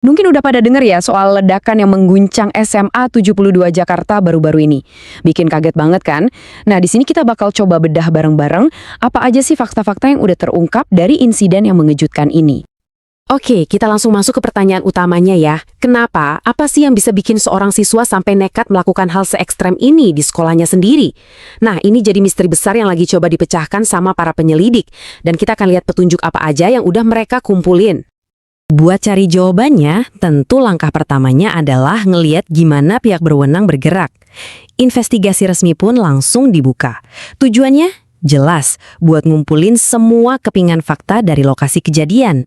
Mungkin udah pada denger ya soal ledakan yang mengguncang SMA 72 Jakarta baru-baru ini. Bikin kaget banget kan? Nah, di sini kita bakal coba bedah bareng-bareng apa aja sih fakta-fakta yang udah terungkap dari insiden yang mengejutkan ini. Oke, kita langsung masuk ke pertanyaan utamanya ya. Kenapa? Apa sih yang bisa bikin seorang siswa sampai nekat melakukan hal se-ekstrem ini di sekolahnya sendiri? Nah, ini jadi misteri besar yang lagi coba dipecahkan sama para penyelidik. Dan kita akan lihat petunjuk apa aja yang udah mereka kumpulin. Buat cari jawabannya, tentu langkah pertamanya adalah ngeliat gimana pihak berwenang bergerak. Investigasi resmi pun langsung dibuka. Tujuannya? Jelas, buat ngumpulin semua kepingan fakta dari lokasi kejadian.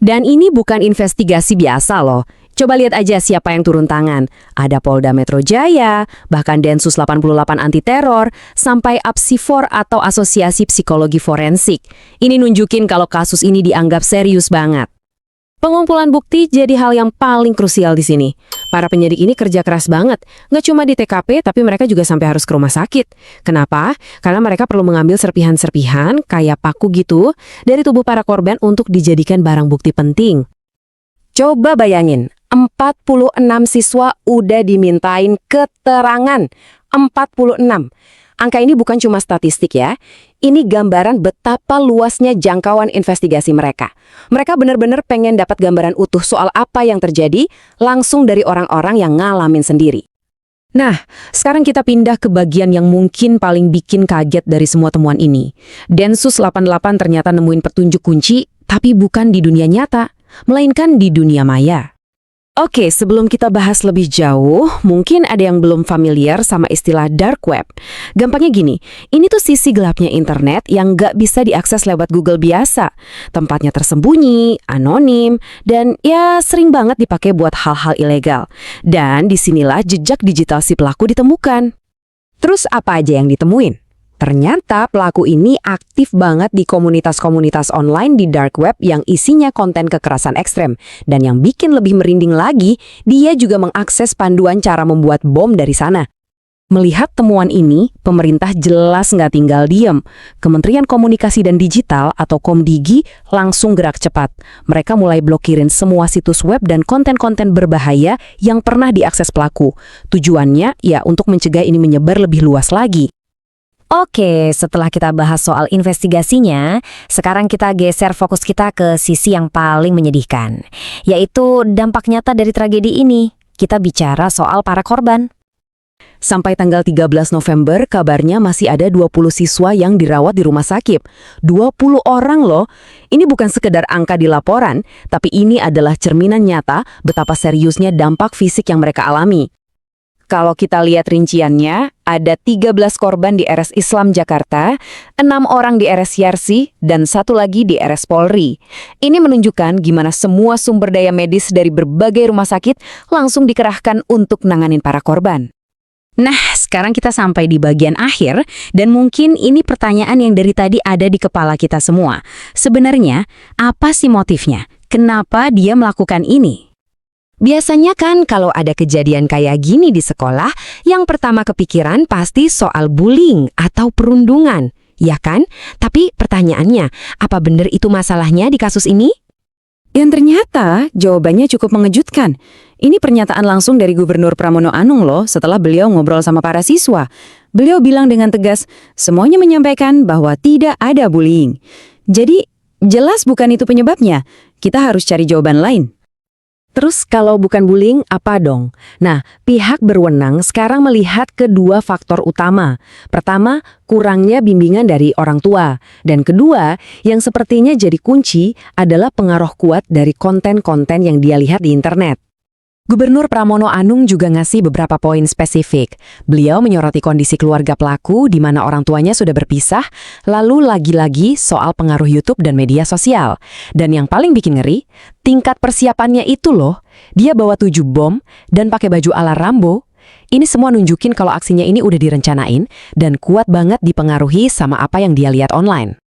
Dan ini bukan investigasi biasa loh. Coba lihat aja siapa yang turun tangan. Ada Polda Metro Jaya, bahkan Densus 88 Anti Teror, sampai Apsifor atau Asosiasi Psikologi Forensik. Ini nunjukin kalau kasus ini dianggap serius banget. Pengumpulan bukti jadi hal yang paling krusial di sini. Para penyidik ini kerja keras banget. Nggak cuma di TKP, tapi mereka juga sampai harus ke rumah sakit. Kenapa? Karena mereka perlu mengambil serpihan-serpihan, kayak paku gitu, dari tubuh para korban untuk dijadikan barang bukti penting. Coba bayangin, 46 siswa udah dimintain keterangan. 46. Angka ini bukan cuma statistik ya. Ini gambaran betapa luasnya jangkauan investigasi mereka. Mereka benar-benar pengen dapat gambaran utuh soal apa yang terjadi langsung dari orang-orang yang ngalamin sendiri. Nah, sekarang kita pindah ke bagian yang mungkin paling bikin kaget dari semua temuan ini. Densus 88 ternyata nemuin petunjuk kunci, tapi bukan di dunia nyata, melainkan di dunia maya. Oke, sebelum kita bahas lebih jauh, mungkin ada yang belum familiar sama istilah dark web. Gampangnya gini, ini tuh sisi gelapnya internet yang nggak bisa diakses lewat Google biasa. Tempatnya tersembunyi, anonim, dan ya sering banget dipakai buat hal-hal ilegal. Dan disinilah jejak digital si pelaku ditemukan. Terus apa aja yang ditemuin? Ternyata pelaku ini aktif banget di komunitas-komunitas online di dark web yang isinya konten kekerasan ekstrem. Dan yang bikin lebih merinding lagi, dia juga mengakses panduan cara membuat bom dari sana. Melihat temuan ini, pemerintah jelas nggak tinggal diem. Kementerian Komunikasi dan Digital atau Komdigi langsung gerak cepat. Mereka mulai blokirin semua situs web dan konten-konten berbahaya yang pernah diakses pelaku. Tujuannya ya untuk mencegah ini menyebar lebih luas lagi. Oke, setelah kita bahas soal investigasinya, sekarang kita geser fokus kita ke sisi yang paling menyedihkan, yaitu dampak nyata dari tragedi ini. Kita bicara soal para korban. Sampai tanggal 13 November, kabarnya masih ada 20 siswa yang dirawat di rumah sakit. 20 orang loh. Ini bukan sekedar angka di laporan, tapi ini adalah cerminan nyata betapa seriusnya dampak fisik yang mereka alami. Kalau kita lihat rinciannya, ada 13 korban di RS Islam Jakarta, 6 orang di RS Yarsi, dan 1 lagi di RS Polri. Ini menunjukkan gimana semua sumber daya medis dari berbagai rumah sakit langsung dikerahkan untuk nanganin para korban. Nah, sekarang kita sampai di bagian akhir, dan mungkin ini pertanyaan yang dari tadi ada di kepala kita semua. Sebenarnya, apa sih motifnya? Kenapa dia melakukan ini? Biasanya kan kalau ada kejadian kayak gini di sekolah, yang pertama kepikiran pasti soal bullying atau perundungan, ya kan? Tapi pertanyaannya, apa benar itu masalahnya di kasus ini? Yang ternyata jawabannya cukup mengejutkan. Ini pernyataan langsung dari Gubernur Pramono Anung loh setelah beliau ngobrol sama para siswa. Beliau bilang dengan tegas, semuanya menyampaikan bahwa tidak ada bullying. Jadi, jelas bukan itu penyebabnya. Kita harus cari jawaban lain. Terus kalau bukan bullying, apa dong? Nah, pihak berwenang sekarang melihat kedua faktor utama. Pertama, kurangnya bimbingan dari orang tua. Dan kedua, yang sepertinya jadi kunci adalah pengaruh kuat dari konten-konten yang dia lihat di internet. Gubernur Pramono Anung juga ngasih beberapa poin spesifik. Beliau menyoroti kondisi keluarga pelaku di mana orang tuanya sudah berpisah, lalu lagi-lagi soal pengaruh YouTube dan media sosial. Dan yang paling bikin ngeri, tingkat persiapannya itu loh. Dia bawa 7 bom dan pakai baju ala Rambo. Ini semua nunjukin kalau aksinya ini udah direncanain dan kuat banget dipengaruhi sama apa yang dia lihat online.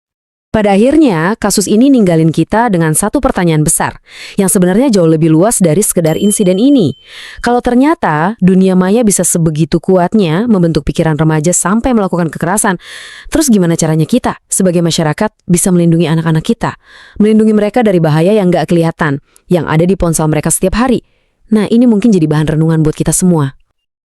Pada akhirnya, kasus ini ninggalin kita dengan satu pertanyaan besar, yang sebenarnya jauh lebih luas dari sekedar insiden ini. Kalau ternyata dunia maya bisa sebegitu kuatnya membentuk pikiran remaja sampai melakukan kekerasan, terus gimana caranya kita, sebagai masyarakat, bisa melindungi anak-anak kita? Melindungi mereka dari bahaya yang nggak kelihatan, yang ada di ponsel mereka setiap hari. Nah, ini mungkin jadi bahan renungan buat kita semua.